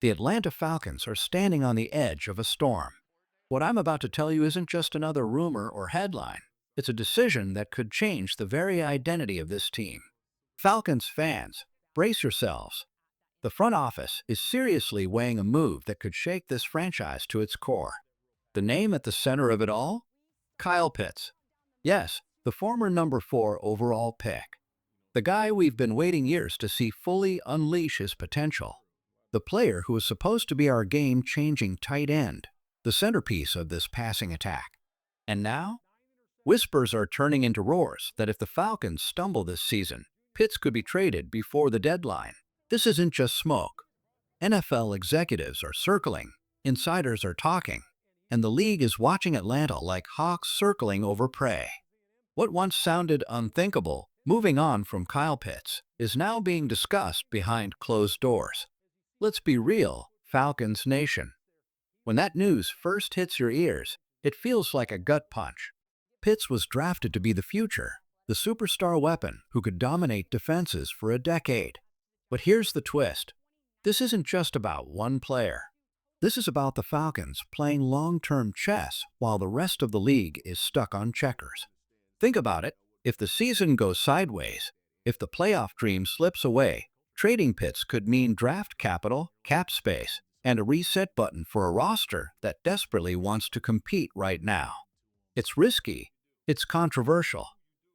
The Atlanta Falcons are standing on the edge of a storm. What I'm about to tell you isn't just another rumor or headline. It's a decision that could change the very identity of this team. Falcons fans, brace yourselves. The front office is seriously weighing a move that could shake this franchise to its core. The name at the center of it all? Kyle Pitts. Yes, the former number 4 overall pick. The guy we've been waiting years to see fully unleash his potential. The player who is supposed to be our game-changing tight end, the centerpiece of this passing attack. And now? Whispers are turning into roars that if the Falcons stumble this season, Pitts could be traded before the deadline. This isn't just smoke. NFL executives are circling, insiders are talking, and the league is watching Atlanta like hawks circling over prey. What once sounded unthinkable, moving on from Kyle Pitts, is now being discussed behind closed doors. Let's be real, Falcons Nation. When that news first hits your ears, it feels like a gut punch. Pitts was drafted to be the future, the superstar weapon who could dominate defenses for a decade. But here's the twist. This isn't just about one player. This is about the Falcons playing long-term chess while the rest of the league is stuck on checkers. Think about it. If the season goes sideways, if the playoff dream slips away, trading Pitts could mean draft capital, cap space, and a reset button for a roster that desperately wants to compete right now. It's risky, it's controversial,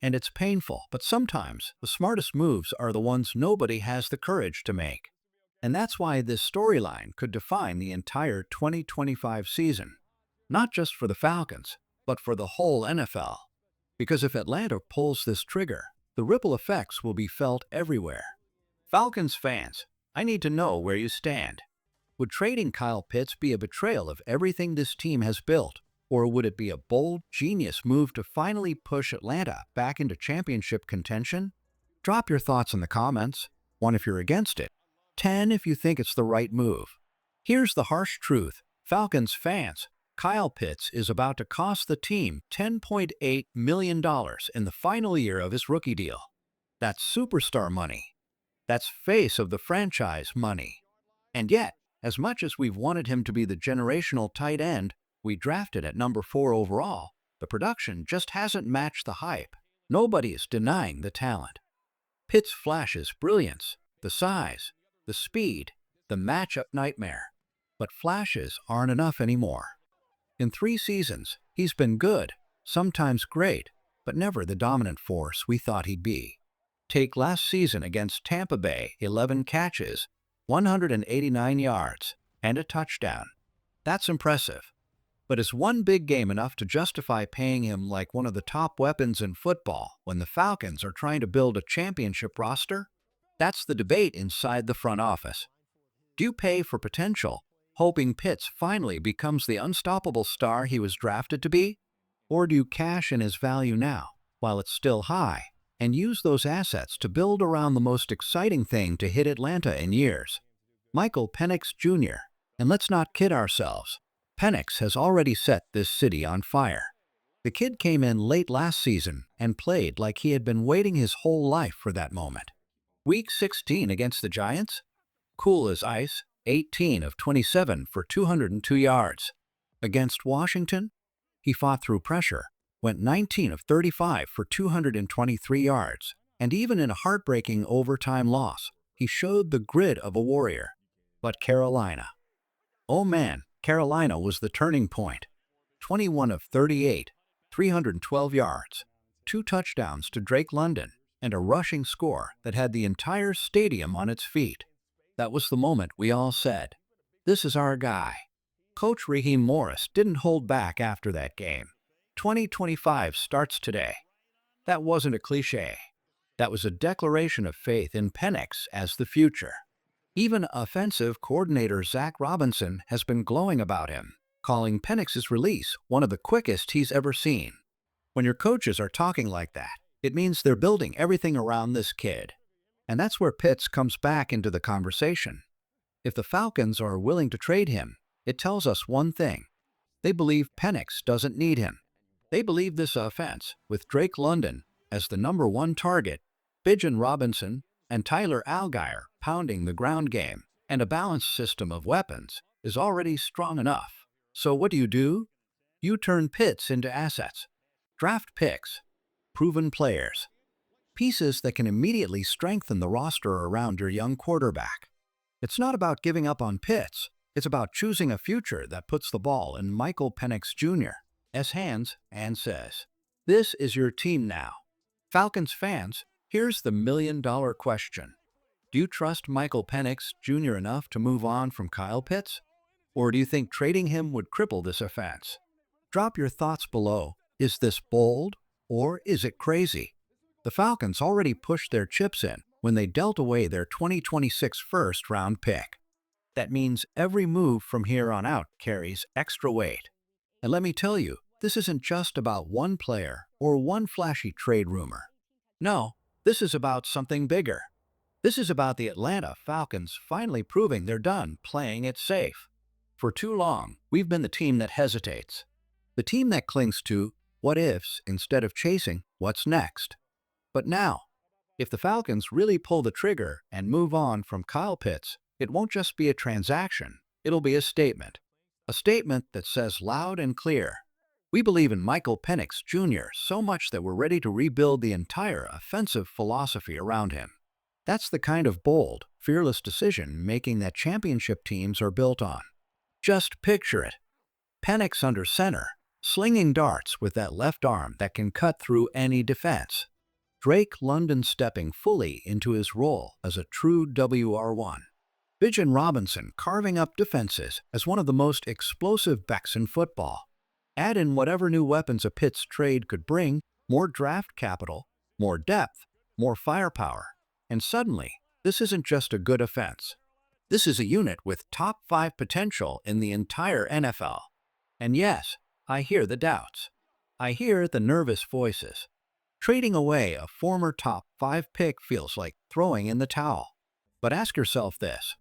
and it's painful, but sometimes the smartest moves are the ones nobody has the courage to make. And that's why this storyline could define the entire 2025 season, not just for the Falcons, but for the whole NFL. Because if Atlanta pulls this trigger, the ripple effects will be felt everywhere. Falcons fans, I need to know where you stand. Would trading Kyle Pitts be a betrayal of everything this team has built, or would it be a bold, genius move to finally push Atlanta back into championship contention? Drop your thoughts in the comments, 1 if you're against it, 10 if you think it's the right move. Here's the harsh truth, Falcons fans. Kyle Pitts is about to cost the team $10.8 million in the final year of his rookie deal. That's superstar money. That's face of the franchise money. And yet, as much as we've wanted him to be the generational tight end we drafted at number 4 overall, the production just hasn't matched the hype. Nobody is denying the talent. Pitts flashes brilliance, the size, the speed, the matchup nightmare. But flashes aren't enough anymore. In 3 seasons, he's been good, sometimes great, but never the dominant force we thought he'd be. Take last season against Tampa Bay, 11 catches, 189 yards, and a touchdown. That's impressive. But is one big game enough to justify paying him like one of the top weapons in football when the Falcons are trying to build a championship roster? That's the debate inside the front office. Do you pay for potential, hoping Pitts finally becomes the unstoppable star he was drafted to be? Or do you cash in his value now, while it's still high, and use those assets to build around the most exciting thing to hit Atlanta in years? Michael Penix Jr. And let's not kid ourselves. Penix has already set this city on fire. The kid came in late last season and played like he had been waiting his whole life for that moment. Week 16 against the Giants? Cool as ice, 18 of 27 for 202 yards. Against Washington? He fought through pressure, went 19 of 35 for 223 yards, and even in a heartbreaking overtime loss, he showed the grit of a warrior. But Carolina. Oh man, Carolina was the turning point. 21 of 38, 312 yards, 2 touchdowns to Drake London, and a rushing score that had the entire stadium on its feet. That was the moment we all said, "This is our guy." Coach Raheem Morris didn't hold back after that game. 2025 starts today. That wasn't a cliche. That was a declaration of faith in Penix as the future. Even offensive coordinator Zach Robinson has been glowing about him, calling Penix's release one of the quickest he's ever seen. When your coaches are talking like that, it means they're building everything around this kid. And that's where Pitts comes back into the conversation. If the Falcons are willing to trade him, it tells us one thing. They believe Penix doesn't need him. They believe this offense, with Drake London as the #1 target, Bijan Robinson, and Tyler Algier pounding the ground game, And a balanced system of weapons is already strong enough. So what do? You turn pits into assets. Draft picks, proven players, pieces that can immediately strengthen the roster around your young quarterback. It's not about giving up on Pitts. It's about choosing a future that puts the ball in Michael Penix Jr.'s hands and says, "This is your team now." Falcons fans, here's the million-dollar question. Do you trust Michael Penix Jr. enough to move on from Kyle Pitts? Or do you think trading him would cripple this offense? Drop your thoughts below. Is this bold or is it crazy? The Falcons already pushed their chips in when they dealt away their 2026 first-round pick. That means every move from here on out carries extra weight. And let me tell you, this isn't just about one player or one flashy trade rumor. No, this is about something bigger. This is about the Atlanta Falcons finally proving they're done playing it safe. For too long, we've been the team that hesitates. The team that clings to what-ifs instead of chasing what's next. But now, if the Falcons really pull the trigger and move on from Kyle Pitts, it won't just be a transaction, it'll be a statement. A statement that says loud and clear, "We believe in Michael Penix Jr. so much that we're ready to rebuild the entire offensive philosophy around him." That's the kind of bold, fearless decision-making that championship teams are built on. Just picture it. Penix under center, slinging darts with that left arm that can cut through any defense. Drake London stepping fully into his role as a true WR1. Bijan Robinson carving up defenses as one of the most explosive backs in football. Add in whatever new weapons a Pitts trade could bring, more draft capital, more depth, more firepower. And suddenly, this isn't just a good offense. This is a unit with top 5 potential in the entire NFL. And yes, I hear the doubts. I hear the nervous voices. Trading away a former top 5 pick feels like throwing in the towel. But ask yourself this.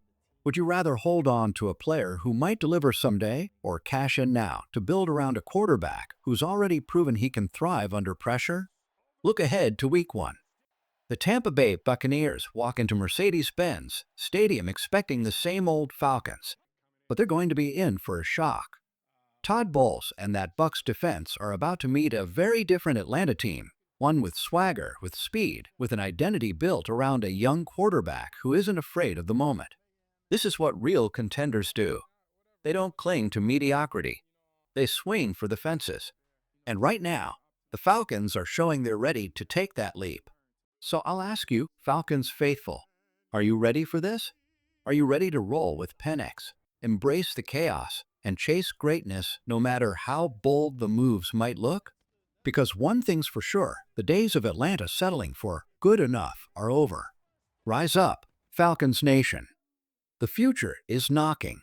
Would you rather hold on to a player who might deliver someday or cash in now to build around a quarterback who's already proven he can thrive under pressure? Look ahead to Week 1. The Tampa Bay Buccaneers walk into Mercedes-Benz Stadium expecting the same old Falcons, but they're going to be in for a shock. Todd Bowles and that Bucs defense are about to meet a very different Atlanta team, one with swagger, with speed, with an identity built around a young quarterback who isn't afraid of the moment. This is what real contenders do. They don't cling to mediocrity. They swing for the fences. And right now, the Falcons are showing they're ready to take that leap. So I'll ask you, Falcons faithful, are you ready for this? Are you ready to roll with Penix, embrace the chaos, and chase greatness no matter how bold the moves might look? Because one thing's for sure, the days of Atlanta settling for good enough are over. Rise up, Falcons Nation. The future is knocking.